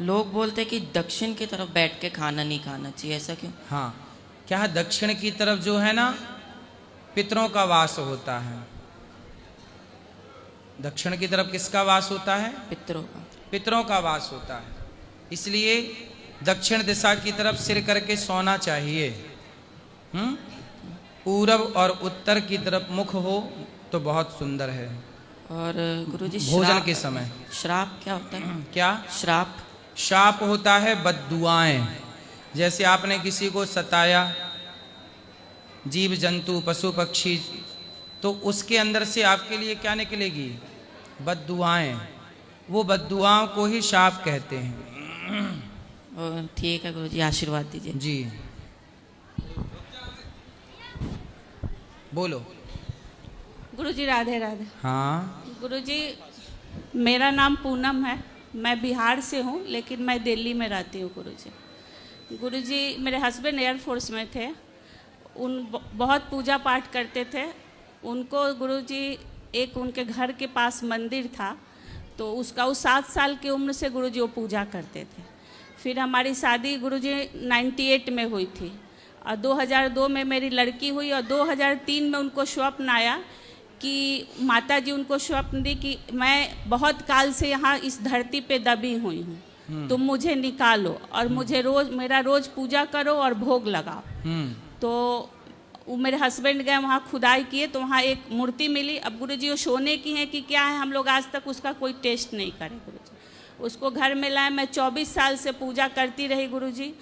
लोग बोलते हैं कि दक्षिण की तरफ बैठ के खाना नहीं खाना चाहिए, ऐसा क्यों? हाँ, क्या है, दक्षिण की तरफ जो है ना पितरों का वास होता है। दक्षिण की तरफ किसका वास होता है? पितरों का। पितरों का वास होता है, इसलिए दक्षिण दिशा की तरफ सिर करके सोना चाहिए। पूरब और उत्तर की तरफ मुख हो तो बहुत सुंदर है। और गुरुजी भोजन के समय श्राप क्या होता है? क्या श्राप? शाप होता है बद्दुआएं। जैसे आपने किसी को सताया, जीव जंतु पशु पक्षी, तो उसके अंदर से आपके लिए क्या निकलेगी? बद्दुआएं। वो बद्दुआओं को ही शाप कहते हैं। ठीक है गुरुजी, आशीर्वाद दीजिए। जी बोलो। गुरुजी राधे राधे। हाँ गुरुजी, मेरा नाम पूनम है, मैं बिहार से हूँ लेकिन मैं दिल्ली में रहती हूँ। गुरुजी मेरे हस्बैंड एयरफोर्स में थे, बहुत पूजा पाठ करते थे। उनको गुरुजी एक उनके घर के पास मंदिर था, तो उसका 7 साल की उम्र से गुरुजी वो पूजा करते थे। फिर हमारी शादी गुरुजी 98 में हुई थी और 2002 में मेरी लड़की हुई और 2003 में उनको स्वप्न आया कि माता जी उनको स्वप्न दी कि मैं बहुत काल से यहाँ इस धरती पे दबी हुई हूँ, तुम मुझे निकालो और मुझे मेरा रोज पूजा करो और भोग लगाओ। तो वो मेरे हस्बैंड गए वहाँ, खुदाई किए तो वहाँ एक मूर्ति मिली। अब गुरुजी वो सोने की है कि क्या है, हम लोग आज तक उसका कोई टेस्ट नहीं करे गुरुजी। उसको घर में लाए, मैं 24 साल से पूजा करती रही गुरुजी,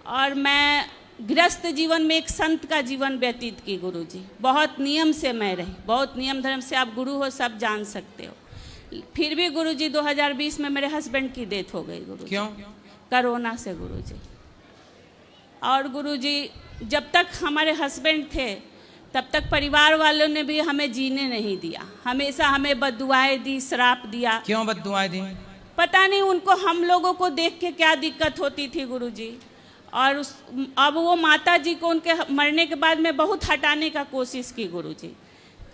और मैं गृहस्थ जीवन में एक संत का जीवन व्यतीत की गुरुजी। बहुत नियम से मैं रही, बहुत नियम धर्म से। आप गुरु हो, सब जान सकते हो। फिर भी गुरुजी 2020 में मेरे हस्बैंड की डेथ हो गई गुरुजी। क्यों? कोरोना से गुरुजी। और गुरुजी जब तक हमारे हस्बैंड थे तब तक परिवार वालों ने भी हमें जीने नहीं दिया, हमेशा हमें बद्दुआएं दी, श्राप दिया। क्यों बद्दुआएं दी? पता नहीं उनको हम लोगों को देख के क्या दिक्कत होती थी गुरुजी। और अब वो माता जी को उनके मरने के बाद मैं बहुत हटाने का कोशिश की गुरुजी।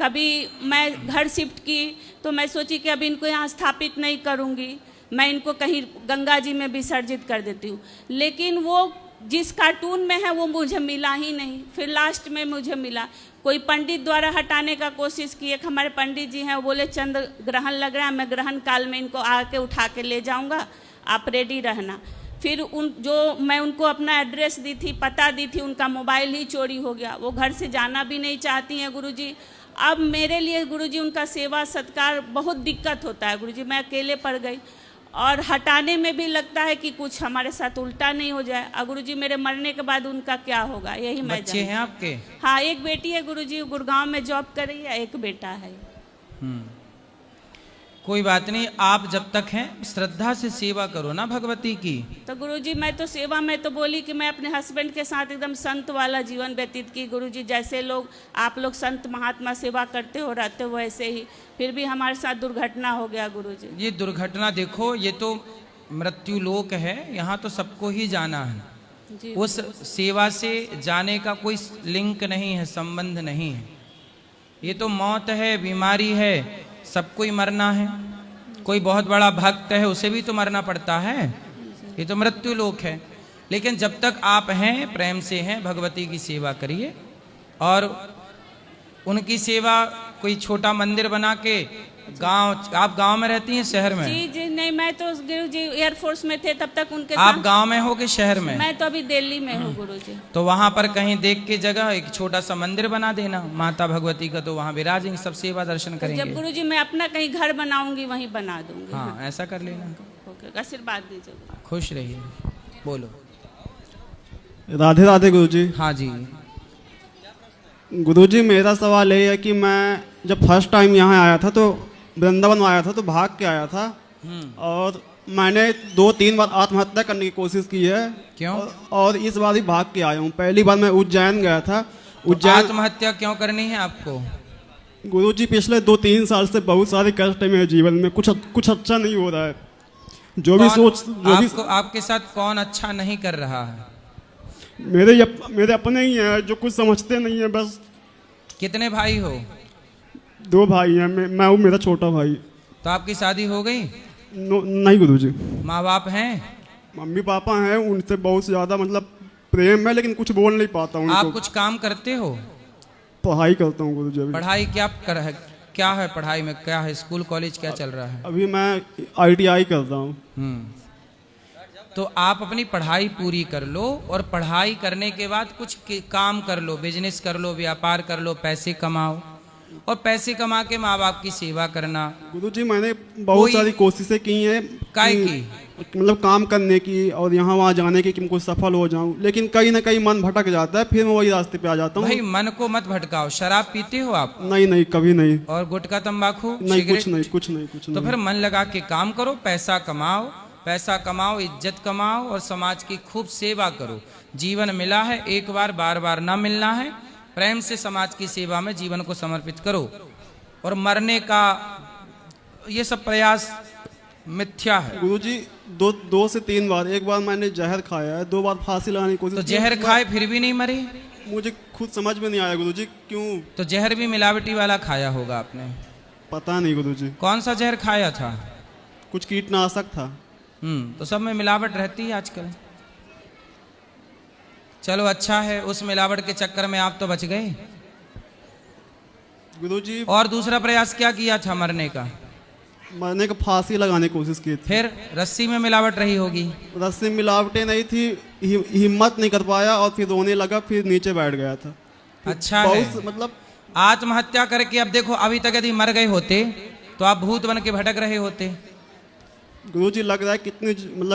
कभी मैं घर शिफ्ट की तो मैं सोची कि अब इनको यहाँ स्थापित नहीं करूँगी, मैं इनको कहीं गंगा जी में विसर्जित कर देती हूँ। लेकिन वो जिस कार्टून में है वो मुझे मिला ही नहीं। फिर लास्ट में मुझे मिला, कोई पंडित द्वारा हटाने का कोशिश की। एक हमारे पंडित जी हैं, वो बोले चंद्र ग्रहण लग रहा है, मैं ग्रहण काल में इनको आके उठा के ले जाऊँगा, आप रेडी रहना। फिर मैं उनको अपना एड्रेस दी थी, पता दी थी, उनका मोबाइल ही चोरी हो गया। वो घर से जाना भी नहीं चाहती हैं गुरुजी। अब मेरे लिए गुरुजी उनका सेवा सत्कार बहुत दिक्कत होता है गुरुजी। मैं अकेले पड़ गई और हटाने में भी लगता है कि कुछ हमारे साथ उल्टा नहीं हो जाए। और गुरुजी मेरे मरने के बाद उनका क्या होगा, यही मैं बच्चे हैं आपके? हाँ, एक बेटी है गुरुजी, गुड़गांव में जॉब कर रही है, एक बेटा है। कोई बात नहीं, आप जब तक हैं श्रद्धा से सेवा करो ना भगवती की। तो गुरुजी मैं तो सेवा में तो बोली कि मैं अपने हस्बैंड के साथ एकदम संत वाला जीवन व्यतीत की गुरुजी। जैसे लोग आप लोग संत महात्मा सेवा करते हो रहते हो वैसे ही। फिर भी हमारे साथ दुर्घटना हो गया गुरुजी। ये दुर्घटना देखो, ये तो मृत्यु लोक है, यहाँ तो सबको ही जाना है जी। उस सेवा से जाने का कोई लिंक नहीं है, संबंध नहीं है। ये तो मौत है, बीमारी है, सबको ही मरना है। कोई बहुत बड़ा भक्त है, उसे भी तो मरना पड़ता है। ये तो मृत्यु लोक है। लेकिन जब तक आप हैं, प्रेम से हैं, भगवती की सेवा करिए। और उनकी सेवा कोई छोटा मंदिर बना के, आप गांव में रहती हैं शहर में? जी जी नहीं, मैं तो गुरुजी एयरफोर्स में थे तब तक उनके आप गांव में हो कि शहर में? मैं तो अभी दिल्ली में हूँ गुरुजी। तो वहां पर कहीं देख के जगह एक छोटा सा मंदिर बना देना माता भगवती का, तो वहां विराजेंगे, सब सेवा दर्शन करेंगे। जब गुरुजी मैं अपना कहीं घर बनाऊंगी वहीं बना दूंगी। हाँ, ऐसा कर लेना। आशीर्वाद दीजिए। खुश रहिए। बोलो। राधे राधे गुरुजी। हाँ जी गुरुजी, मेरा सवाल ये है कि मैं जब फर्स्ट टाइम यहाँ आया था तो वृंदावन आया था तो भाग के आया था, और मैंने 2-3 बार आत्महत्या करने की कोशिश की है। क्यों? और इस बार ही भाग के आया हूँ। पहली बार मैं उज्जैन गया था। उज्जैन आत्महत्या क्यों करनी है आपको? गुरुजी पिछले 2-3 साल से बहुत सारे कष्ट है मेरे जीवन में, कुछ अच्छा नहीं हो रहा है। जो भी आपके साथ कौन अच्छा नहीं कर रहा है? मेरे अपने ही हैं जो कुछ समझते नहीं है बस। कितने भाई हो? 2 भाई हैं, मैं हूँ मेरा छोटा भाई। तो आपकी शादी हो गई? नहीं गुरुजी। माँ बाप हैं? मम्मी पापा हैं, उनसे बहुत ज़्यादा मतलब प्रेम है, लेकिन कुछ बोल नहीं पाता हूँ आप उनको। कुछ काम करते हो? पढ़ाई करता हूँ गुरुजी। अभी पढ़ाई क्या है पढ़ाई में, क्या है स्कूल कॉलेज क्या चल रहा है? अभी मैं ITI कर रहा हूँ। तो आप अपनी पढ़ाई पूरी कर लो और पढ़ाई करने के बाद कुछ काम कर लो, बिजनेस कर लो, व्यापार कर लो, पैसे कमाओ और पैसे कमा के माँ बाप की सेवा करना। गुरुजी मैंने बहुत सारी कोशिशें की हैं काय कि मतलब काम करने की और यहाँ वहाँ जाने की कि मैं कुछ सफल हो जाऊं, लेकिन कहीं ना कहीं मन भटक जाता है, फिर मैं वही रास्ते पे आ जाता हूँ। भाई मन को मत भटकाओ। शराब पीते हो आप? नहीं नहीं, कभी नहीं। और गुटखा तंबाकू नहीं, सिगरेट? कुछ नहीं। तो फिर मन लगा के काम करो, पैसा कमाओ, इज्जत कमाओ और समाज की खूब सेवा करो। जीवन मिला है एक बार, बार बार ना मिलना है। प्रेम से समाज की सेवा में जीवन को समर्पित करो। और मरने का ये सब प्रयास मिथ्या है। गुरुजी 2 से 3 बार, एक बार मैंने जहर खाया है, 2 बार फांसी लगाने की कोशिश तो की। जहर खाए फिर भी नहीं मरे? मुझे खुद समझ में नहीं आया गुरुजी क्यों। तो जहर भी मिलावटी वाला खाया होगा आपने। पता नहीं गुरुजी। कौन सा जहर खाया था? कुछ कीटनाशक था। तो सब में मिलावट रहती है आजकल। चलो अच्छा है, उस मिलावट के चक्कर में आप तो बच गए। गुरुजी और दूसरा प्रयास क्या किया था मरने का? मरने का फांसी लगाने की कोशिश की थी। फिर रस्सी में मिलावट रही होगी। रस्सी में मिलावटें नहीं थी, हिम्मत नहीं कर पाया और फिर रोने लगा, फिर नीचे बैठ गया था। अच्छा है। बहुत मतलब आत्महत्या करके अब देखो, अभी तक यदि मर गए होते तो आप भूत बन के भटक रहे होते। गुरुजी लग रहा है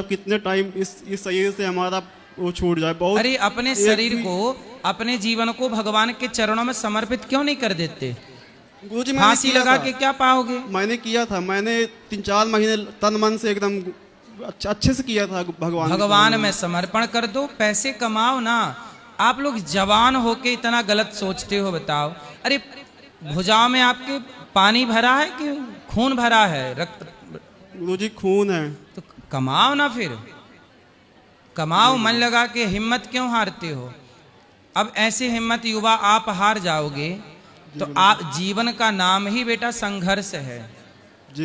कितने टाइम इस शरीर से हमारा वो छूट जाए। बहुत। अरे अपने शरीर को, अपने जीवन को भगवान के चरणों में समर्पित क्यों नहीं कर देते? गुरुजी फांसी लगा के क्या पाओगे? मैंने किया था, मैंने 3-4 महीने तन मन से एकदम अच्छे से किया था। भगवान में समर्पण कर दो, पैसे कमाओ ना। आप लोग जवान होके इतना गलत सोचते हो, बताओ। अरे भुजाओं में आपके पानी भरा है कि खून भरा है? रक्त। गुरुजी खून है। तो कमाओ ना, फिर कमाओ, मन लगा के। हिम्मत क्यों हारते हो? अब ऐसे हिम्मत युवा आप हार जाओगे तो आप, जीवन का नाम ही बेटा संघर्ष है।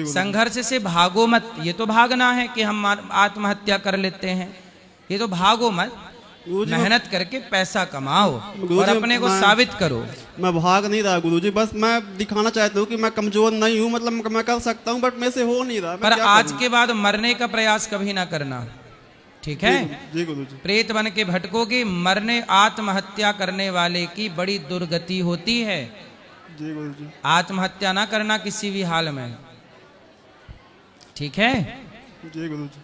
संघर्ष से भागो मत। ये तो भागना है कि हम आत्महत्या कर लेते हैं, ये तो भागो मत। मेहनत करके पैसा कमाओ और अपने को साबित करो। मैं भाग नहीं रहा गुरुजी, बस मैं दिखाना चाहता हूँ कि मैं कमजोर नहीं हूँ, मतलब मैं कर सकता हूँ, बट मेरे से हो नहीं रहा। पर आज के बाद मरने का प्रयास कभी ना करना, ठीक है? जी गुरुजी। प्रेत बन के भटकोगे। मरने, आत्महत्या करने वाले की बड़ी दुर्गति होती है। जी गुरुजी। आत्महत्या ना करना किसी भी हाल में, ठीक है? जी गुरुजी।